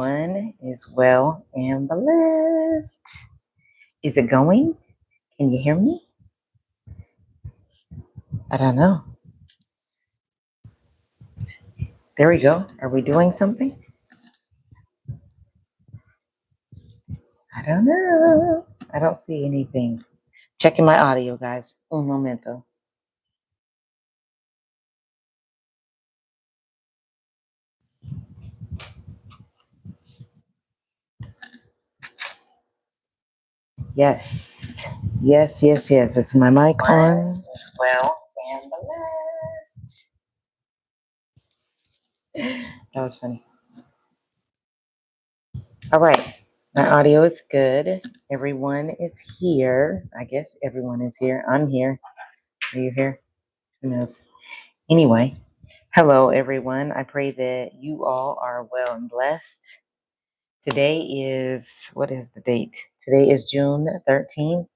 One is well and blessed. Is it going? Can you hear me? I don't know. There we go. Are we doing something? I don't know. I don't see anything. Checking my audio, guys. Un momento. Yes. Yes. Is my mic on? Is well and blessed. That was funny. All right. My audio is good. Everyone is here. I guess everyone is here. I'm here. Are you here? Who knows? Anyway, hello everyone. I pray that you all are well and blessed. Today is, what is the date? Today is June 13th,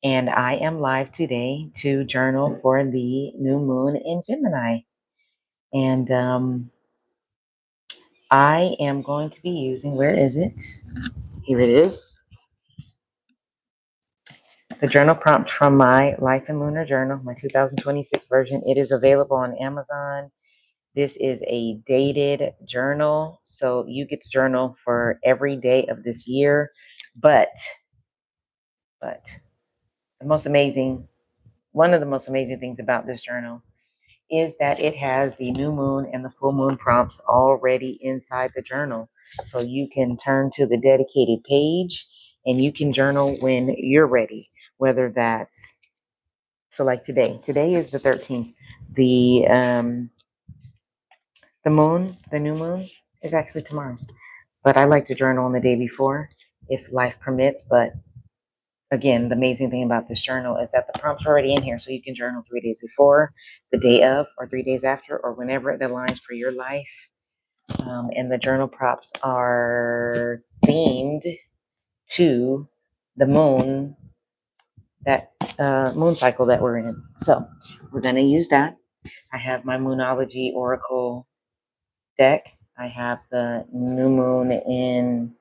and I am live today to journal for the new moon in Gemini. And I am going to be using, where is it? Here it is. The journal prompt from my Life Lunar Journal, my 2026 version. It is available on Amazon. This is a dated journal, so you get to journal for every day of this year. But the most amazing, one of the most amazing things about this journal is that it has the new moon and the full moon prompts already inside the journal. So you can turn to the dedicated page and you can journal when you're ready, whether that's, so like today is the 13th. The new moon is actually tomorrow. But I like to journal on the day before if life permits. But again, the amazing thing about this journal is that the prompts are already in here. So you can journal 3 days before, the day of, or 3 days after, or whenever it aligns for your life. And the journal prompts are themed to the moon, that moon cycle that we're in. So we're going to use that. I have my Moonology Oracle deck. I have the new moon in,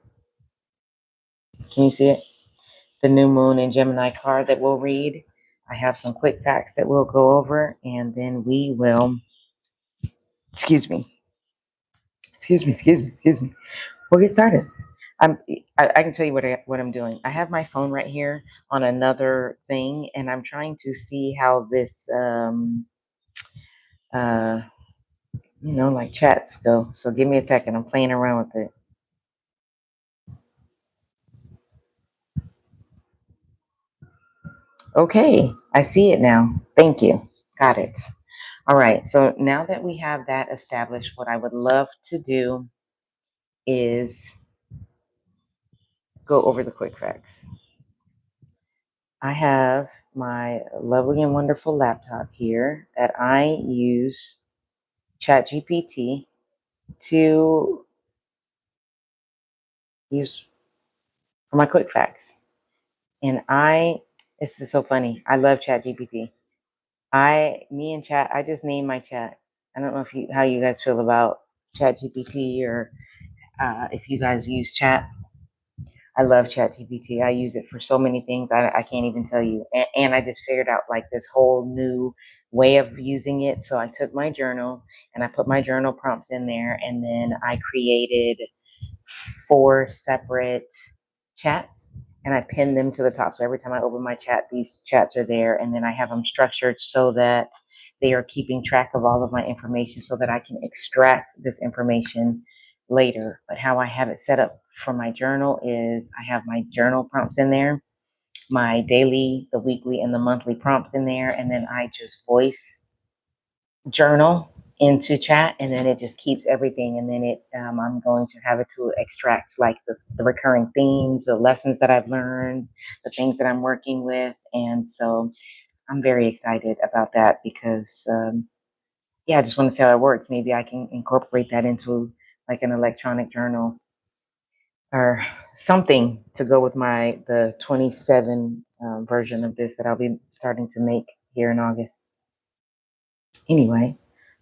can you see it? The new moon in Gemini card that we'll read. I have some quick facts that we'll go over, and then we will, excuse me, we'll get started. I can tell you what I'm doing. I have my phone right here on another thing, and I'm trying to see how this, uh, like chats go. So give me a second. I'm playing around with it. Okay, I see it now. Thank you. Got it. All right. So now that we have that established, what I would love to do is go over the quick facts. I have my lovely and wonderful laptop here that I use ChatGPT to use for my quick facts. And this is so funny. I love ChatGPT. Me and Chat, I just named my chat. I don't know how you guys feel about ChatGPT or if you guys use Chat. I love ChatGPT. I use it for so many things. I can't even tell you. And I just figured out like this whole new way of using it. So I took my journal and I put my journal prompts in there, and then I created 4 separate chats and I pinned them to the top. So every time I open my chat, these chats are there, and then I have them structured so that they are keeping track of all of my information so that I can extract this information later. But how I have it set up for my journal is I have my journal prompts in there, my daily, the weekly, and the monthly prompts in there, and then I just voice journal into chat, and then it just keeps everything, and then I'm going to have it to extract like the recurring themes, the lessons that I've learned, the things that I'm working with. And so I'm very excited about that because yeah, I just want to see how it works. Maybe I can incorporate that into like an electronic journal or something to go with the 27 version of this that I'll be starting to make here in August. Anyway,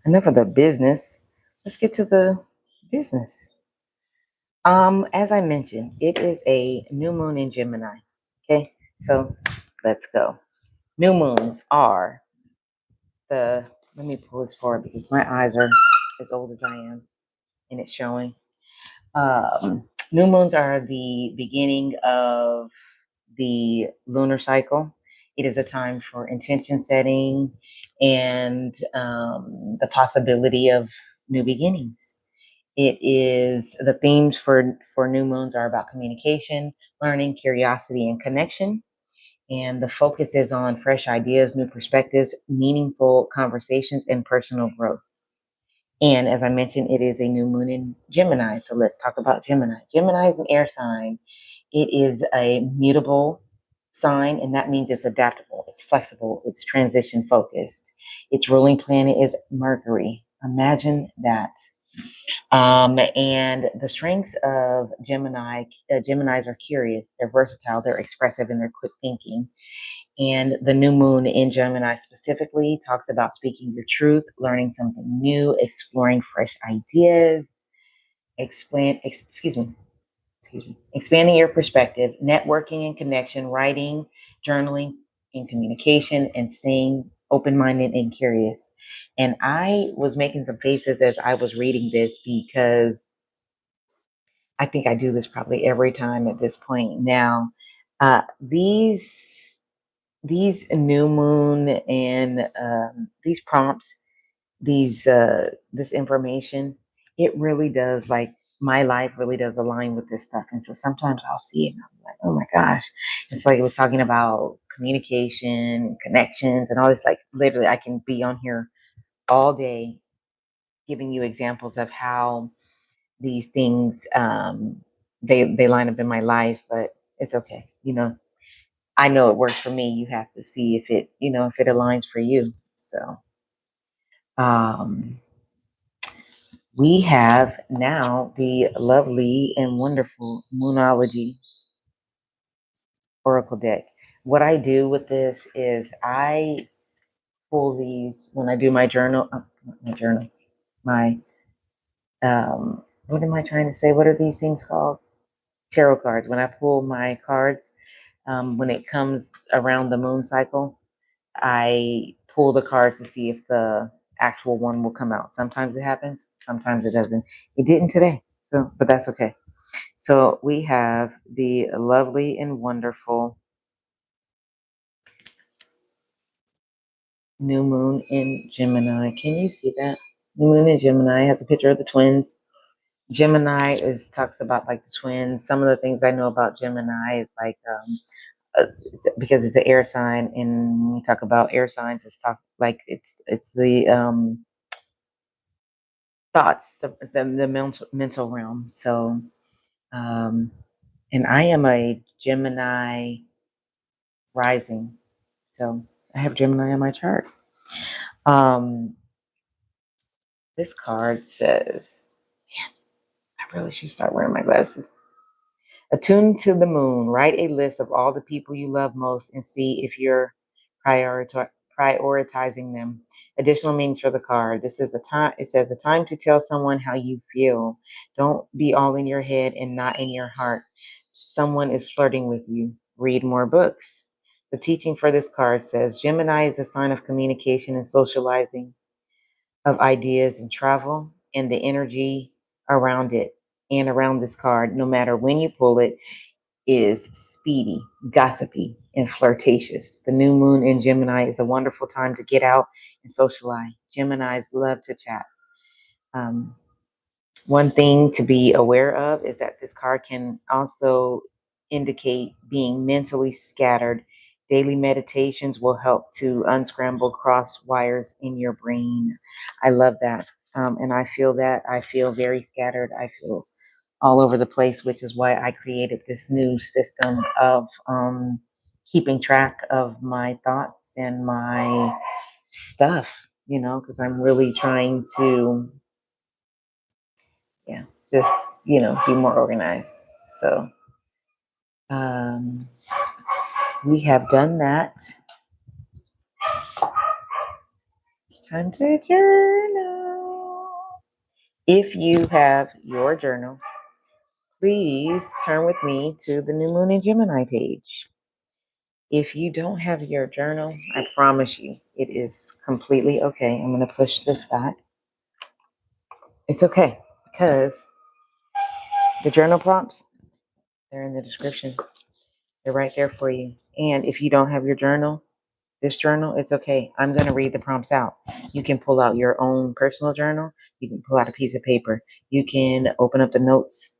enough of the business. Let's get to the business. As I mentioned, it is a new moon in Gemini. Okay, so let's go. New moons are the, let me pull this forward because my eyes are as old as I am and it's showing. New moons are the beginning of the lunar cycle. It is a time for intention setting and the possibility of new beginnings. It is the themes for new moons are about communication, learning, curiosity, and connection. And the focus is on fresh ideas, new perspectives, meaningful conversations, and personal growth. And as I mentioned, it is a new moon in Gemini. So let's talk about Gemini. Gemini is an air sign. It is a mutable sign, and that means it's adaptable, it's flexible, it's transition focused. Its ruling planet is Mercury. Imagine that. And the strengths of Gemini, Geminis are curious, they're versatile, they're expressive, and they're quick thinking. And the new moon in Gemini specifically talks about speaking your truth, learning something new, exploring fresh ideas, expanding your perspective, networking and connection, writing, journaling, and communication, and staying open-minded and curious. And I was making some faces as I was reading this because I think I do this probably every time at this point now. These new moon and these prompts, this information, it really does, like, my life really does align with this stuff. And so sometimes I'll see it and I'm like, oh my gosh. It's like it was talking about communication, connections, and all this. Like literally, I can be on here all day giving you examples of how these things they line up in my life, but it's okay. I know it works for me. You have to see if it, if it aligns for you. So, um, we have now the lovely and wonderful Moonology Oracle deck. What I do with this is I pull these when I do my journal, my, what am I trying to say? What are these things called? Tarot cards. When I pull my cards, when it comes around the moon cycle, I pull the cards to see if the actual one will come out. Sometimes it happens, sometimes it doesn't. It didn't today, so but that's okay. So we have the lovely and wonderful new moon in Gemini. Can you see that? New moon in Gemini has a picture of the twins. Gemini is talks about like the twins. Some of the things I know about Gemini is like because it's an air sign, and when we talk about air signs, it's talk like it's the thoughts, the mental realm. So, um, and I am a Gemini rising, so I have Gemini on my chart. Um, this card says, man, I really should start wearing my glasses. Attune to the moon. Write a list of all the people you love most and see if you're prioritizing them. Additional meanings for the card. This is a time. It says a time to tell someone how you feel. Don't be all in your head and not in your heart. Someone is flirting with you. Read more books. The teaching for this card says Gemini is a sign of communication and socializing, of ideas and travel, and the energy around it and around this card, no matter when you pull it, is speedy, gossipy, and flirtatious. The new moon in Gemini is a wonderful time to get out and socialize. Geminis love to chat. Um, One thing to be aware of is that this card can also indicate being mentally scattered. Daily meditations will help to unscramble cross wires in your brain. I love that. And I feel that. I feel very scattered. I feel all over the place, which is why I created this new system of keeping track of my thoughts and my stuff, because I'm really trying to, yeah, just, be more organized. So um, we have done that. It's time to journal. If you have your journal, please turn with me to the New Moon in Gemini page. If you don't have your journal, I promise you, it is completely okay. I'm going to push this back. It's okay because the journal prompts, they're in the description. They're right there for you. And if you don't have your journal, this journal, it's okay. I'm going to read the prompts out. You can pull out your own personal journal. You can pull out a piece of paper. You can open up the notes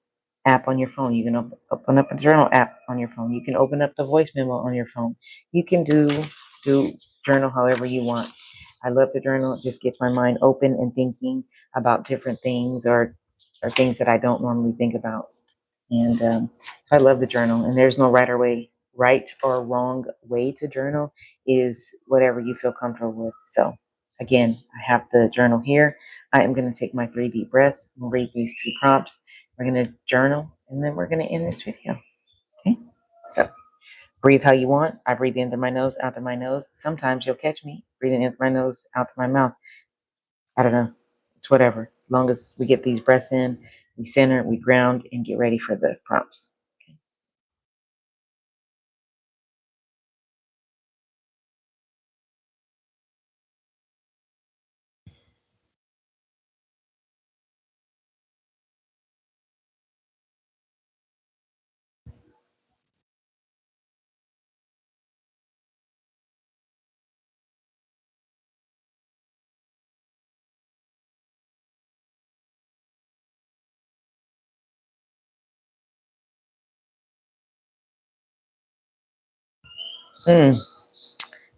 app on your phone. You can open up a journal app on your phone. You can open up the voice memo on your phone. You can do journal however you want. I love the journal. It just gets my mind open and thinking about different things or things that I don't normally think about. And I love the journal. And there's no right or wrong way to journal. Is whatever you feel comfortable with. So again, I have the journal here. I am going to take my 3 deep breaths and read these 2 prompts. We're going to journal and then we're going to end this video. Okay. So breathe how you want. I breathe in through my nose, out through my nose. Sometimes you'll catch me breathing in through my nose, out through my mouth. I don't know. It's whatever. As long as we get these breaths in, we center, we ground, and get ready for the prompts.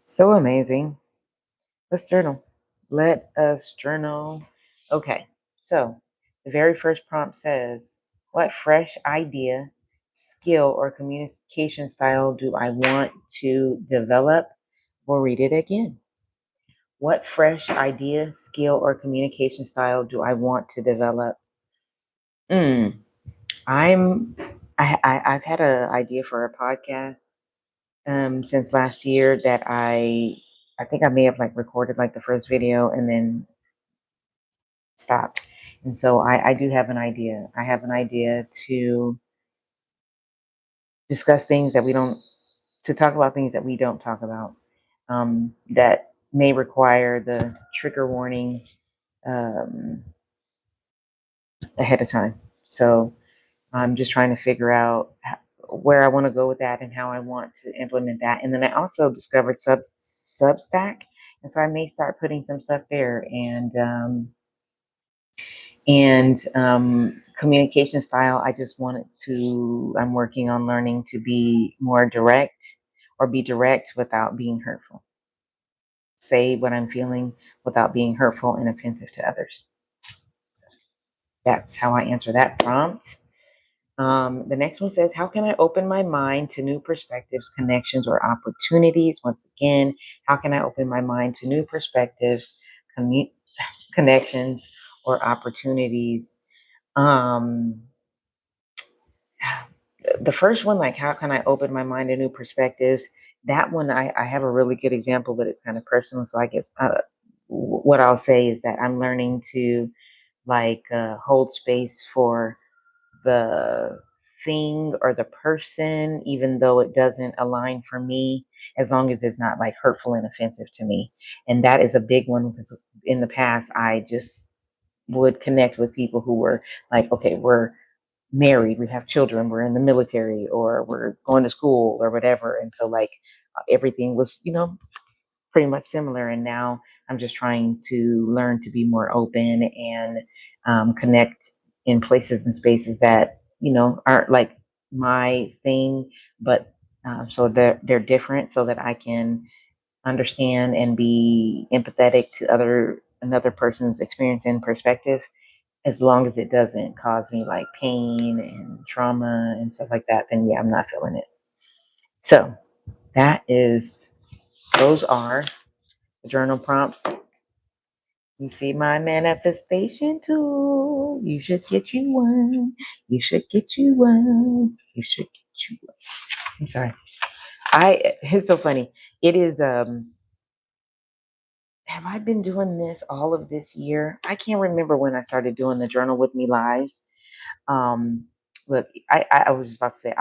So amazing. Let's journal. Let us journal. Okay, so the very first prompt says, what fresh idea, skill, or communication style do I want to develop? We'll read it again. What fresh idea, skill, or communication style do I want to develop? Mm, I'm I've had an idea for a podcast since last year that I think I may have like recorded like the first video and then stopped. And so I do have an idea. I have an idea to discuss things that we don't, to talk about things that we don't talk about, that may require the trigger warning um, ahead of time. So I'm just trying to figure out where I want to go with that and how I want to implement that. And then I also discovered Substack, and so I may start putting some stuff there. And communication style, I just wanted to. I'm working on learning to be more direct, or be direct without being hurtful. Say what I'm feeling without being hurtful and offensive to others. So that's how I answer that prompt. The next one says, how can I open my mind to new perspectives, connections, or opportunities? Once again, how can I open my mind to new perspectives, connections, or opportunities? Um, the first one, like, how can I open my mind to new perspectives? That one, I have a really good example, but it's kind of personal. So I guess what I'll say is that I'm learning to hold space for the thing or the person, even though it doesn't align for me, as long as it's not like hurtful and offensive to me. And that is a big one because in the past, I just would connect with people who were like, okay, we're married, we have children, we're in the military, or we're going to school or whatever. And so, like, everything was, pretty much similar. And now I'm just trying to learn to be more open and connect in places and spaces that aren't like my thing, but so they're different, so that I can understand and be empathetic to another person's experience and perspective, as long as it doesn't cause me like pain and trauma and stuff like that. Then yeah, I'm not feeling it. So that is those are the journal prompts. You see my manifestation tool. You should get you one. You should get you one. You should get you one. I'm sorry. It's so funny. It is have I been doing this all of this year? I can't remember when I started doing the journal with me lives. Um look, I was just about to say,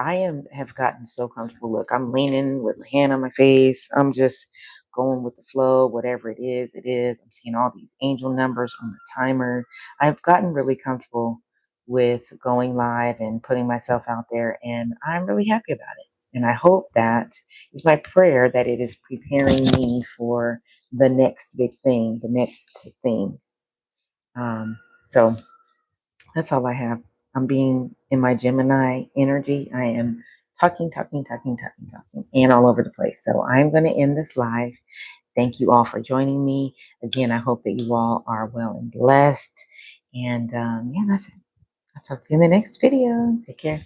have gotten so comfortable. Look, I'm leaning with my hand on my face. I'm just going with the flow, whatever it is, it is. I'm seeing all these angel numbers on the timer. I've gotten really comfortable with going live and putting myself out there, and I'm really happy about it. And I hope that is my prayer that it is preparing me for the next big thing, the next thing. So that's all I have. I'm being in my Gemini energy. I am talking, and all over the place. So I'm going to end this live. Thank you all for joining me. Again, I hope that you all are well and blessed. And yeah, that's it. I'll talk to you in the next video. Take care.